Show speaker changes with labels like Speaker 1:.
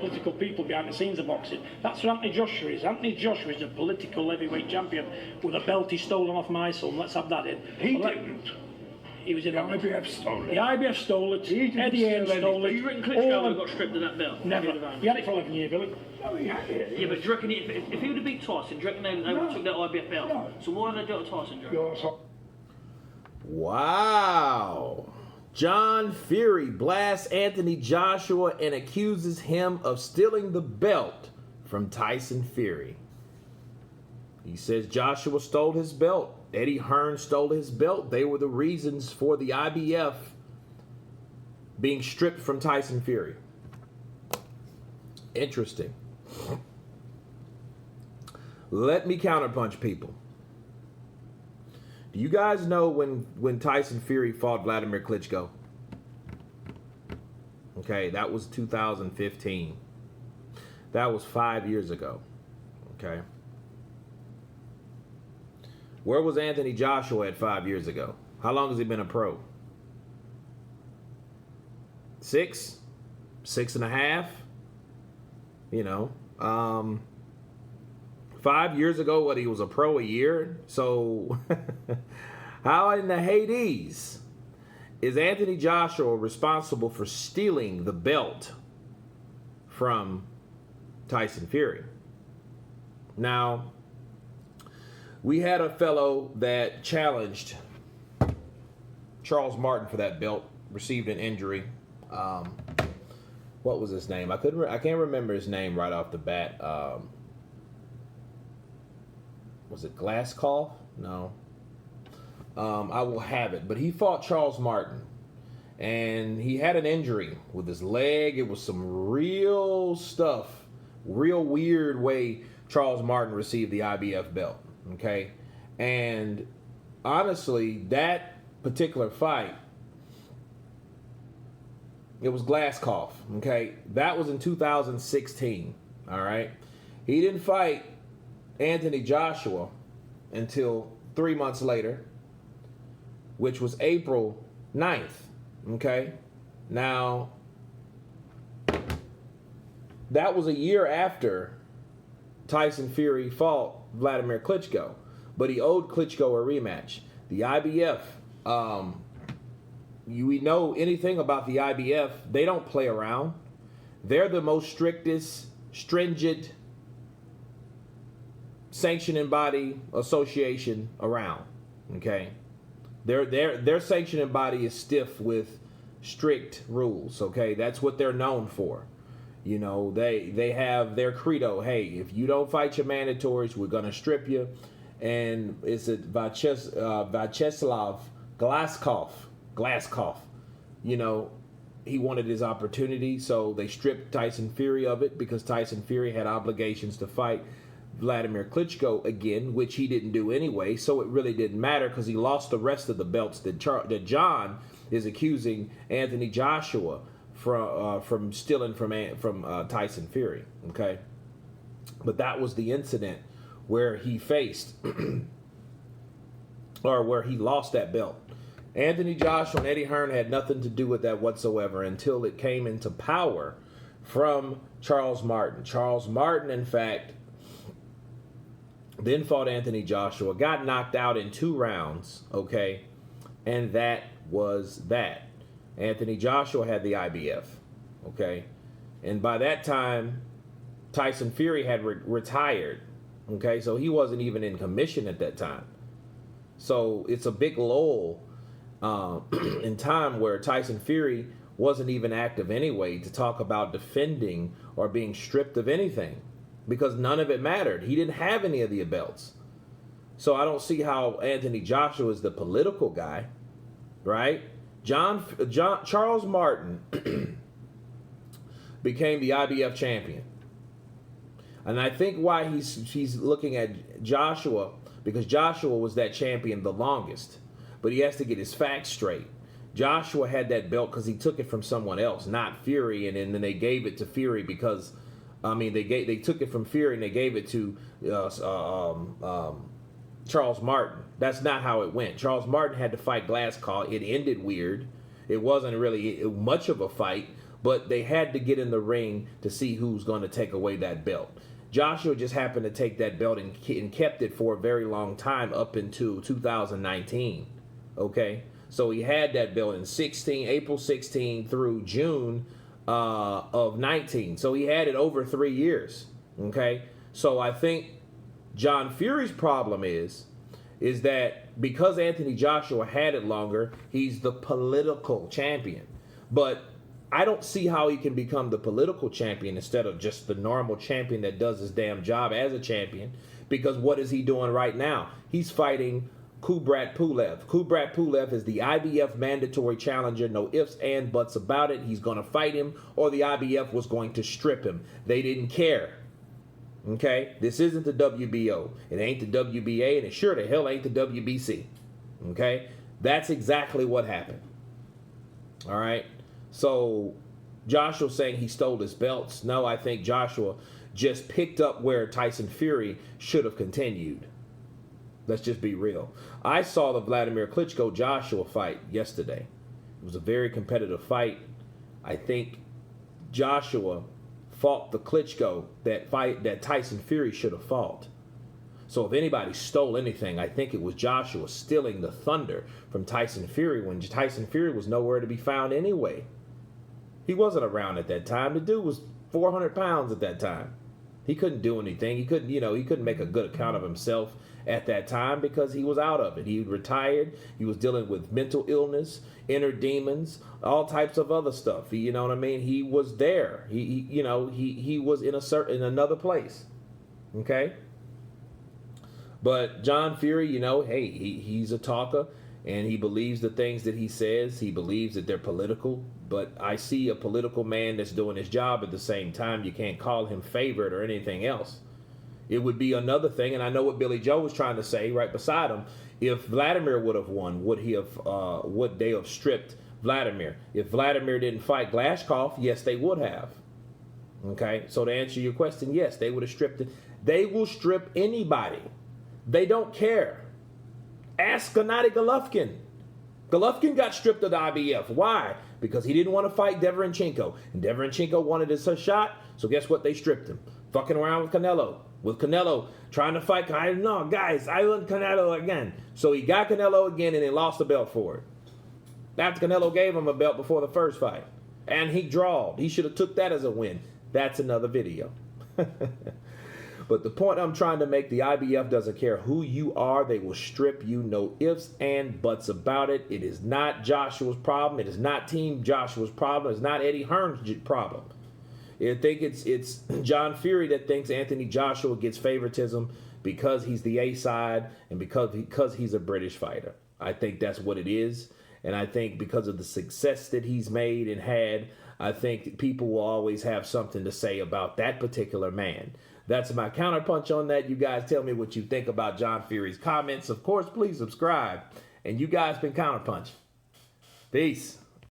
Speaker 1: political people behind the scenes of boxing. That's what Anthony Joshua is. Anthony Joshua is a political heavyweight champion with a belt he's stolen off my son. Let's have that in.
Speaker 2: He didn't.
Speaker 1: He was in
Speaker 2: the IBF stole it.
Speaker 1: The IBF stole it. Eddie Hearn stole it.
Speaker 3: You reckon Klitschko got stripped of that belt?
Speaker 1: Never. He had it for 11 years, Billy.
Speaker 2: Oh, he had it.
Speaker 3: Yeah, but do you reckon if he would have beat Tyson, do you reckon they would have took that IBF belt? No. So why did they do it to Tyson, do you reckon?
Speaker 4: Wow. John Fury blasts Anthony Joshua and accuses him of stealing the belt from Tyson Fury. He says Joshua stole his belt. Eddie Hearn stole his belt. They were the reasons for the IBF being stripped from Tyson Fury. Interesting. Let me counterpunch people. Do you guys know when Tyson Fury fought Vladimir Klitschko? Okay, that was 2015. That was 5 years ago. Okay. Where was Anthony Joshua at 5 years ago? How long has he been a pro? 6? 6.5? You know. 5 years ago, he was a pro a year? So, how in the Hades is Anthony Joshua responsible for stealing the belt from Tyson Fury? Now, we had a fellow that challenged Charles Martin for that belt, received an injury. What was his name? I can't remember his name right off the bat. Was it Glasscoff? No. I will have it. But he fought Charles Martin. And he had an injury with his leg. It was some real stuff. Real weird way Charles Martin received the IBF belt. Okay? And honestly, that particular fight, it was Glasscoff. Okay? That was in 2016. All right? He didn't fight Anthony Joshua until 3 months later, which was April 9th. Okay? Now, that was a year after Tyson Fury fought Vladimir Klitschko, but he owed Klitschko a rematch. The IBF, we know anything about the IBF, they don't play around. They're the most stringent sanctioning body association around. Okay, their sanctioning body is stiff with strict rules. Okay, that's what they're known for. You know, they have their credo. Hey, if you don't fight your mandatories, we're gonna strip you. And it's a Vyacheslav Glasscoff. You know, he wanted his opportunity, so they stripped Tyson Fury of it because Tyson Fury had obligations to fight Vladimir Klitschko again, which he didn't do anyway, so it really didn't matter because he lost the rest of the belts that John is accusing Anthony Joshua from stealing from Tyson Fury. Okay, but that was the incident where he faced or where he lost that belt. Anthony Joshua and Eddie Hearn had nothing to do with that whatsoever until it came into power from Charles Martin. Charles Martin, in fact, then fought Anthony Joshua, got knocked out in 2 rounds, okay? And that was that. Anthony Joshua had the IBF, okay? And by that time, Tyson Fury had retired, okay? So he wasn't even in commission at that time. So it's a big lull in time where Tyson Fury wasn't even active anyway to talk about defending or being stripped of anything, because none of it mattered. He didn't have any of the belts. So I don't see how Anthony Joshua is the political guy, right? Charles Martin became the IBF champion. And I think why he's looking at Joshua, because Joshua was that champion the longest. But he has to get his facts straight. Joshua had that belt because he took it from someone else, not Fury, and then they gave it to Fury because they took it from Fury and they gave it to Charles Martin. That's not how it went. Charles Martin had to fight Glasscoff. It ended weird. It wasn't really much of a fight, but they had to get in the ring to see who's going to take away that belt. Joshua just happened to take that belt and kept it for a very long time up into 2019. Okay, so he had that belt in April 16 through June of 19. So he had it over 3 years. Okay, so I think John Fury's problem is that because Anthony Joshua had it longer, he's the political champion. But I don't see how he can become the political champion instead of just the normal champion that does his damn job as a champion. Because what is he doing right now? He's fighting Kubrat Pulev. Kubrat Pulev is the IBF mandatory challenger. No ifs and buts about it. He's going to fight him, or the IBF was going to strip him. They didn't care. Okay? This isn't the WBO. It ain't the WBA, and it sure the hell ain't the WBC. Okay? That's exactly what happened. All right? So Joshua saying he stole his belts. No, I think Joshua just picked up where Tyson Fury should have continued. Let's just be real. I saw the Vladimir Klitschko Joshua fight yesterday. It was a very competitive fight. I think Joshua fought the Klitschko that Tyson Fury should have fought. So if anybody stole anything, I think it was Joshua stealing the thunder from Tyson Fury when Tyson Fury was nowhere to be found anyway. He wasn't around at that time. The dude was 400 pounds at that time. He couldn't do anything. He couldn't make a good account of himself at that time because he was out of it. He retired. He was dealing with mental illness, inner demons, all types of other stuff. You know what I mean? He was there. He was in another place. Okay? But John Fury, hey, he's a talker. And he believes the things that he says. He believes that they're political. But I see a political man that's doing his job at the same time. You can't call him favored or anything else. It would be another thing, and I know what Billy Joe was trying to say right beside him. If Vladimir would have won, would they have stripped Vladimir? If Vladimir didn't fight Glashkov, yes, they would have. Okay, so to answer your question, yes, they would have stripped it. They will strip anybody. They don't care. Ask Gennady Golovkin. Golovkin got stripped of the IBF. Why? Because he didn't want to fight Deverenchenko. And Deverenchenko wanted his shot, so guess what? They stripped him. Fucking around with Canelo. With Canelo trying to fight. I want Canelo again. So he got Canelo again and then lost the belt for it. After Canelo gave him a belt before the first fight. And he drawed. He should have took that as a win. That's another video. But the point I'm trying to make, the IBF doesn't care who you are. They will strip you. No ifs and buts about it. It is not Joshua's problem. It is not Team Joshua's problem. It's not Eddie Hearn's problem. I think it's John Fury that thinks Anthony Joshua gets favoritism because he's the A side and because he's a British fighter. I think that's what it is. And I think because of the success that he's made and had, I think people will always have something to say about that particular man. That's my counterpunch on that. You guys tell me what you think about John Fury's comments. Of course, please subscribe. And you guys been Counterpunch. Peace.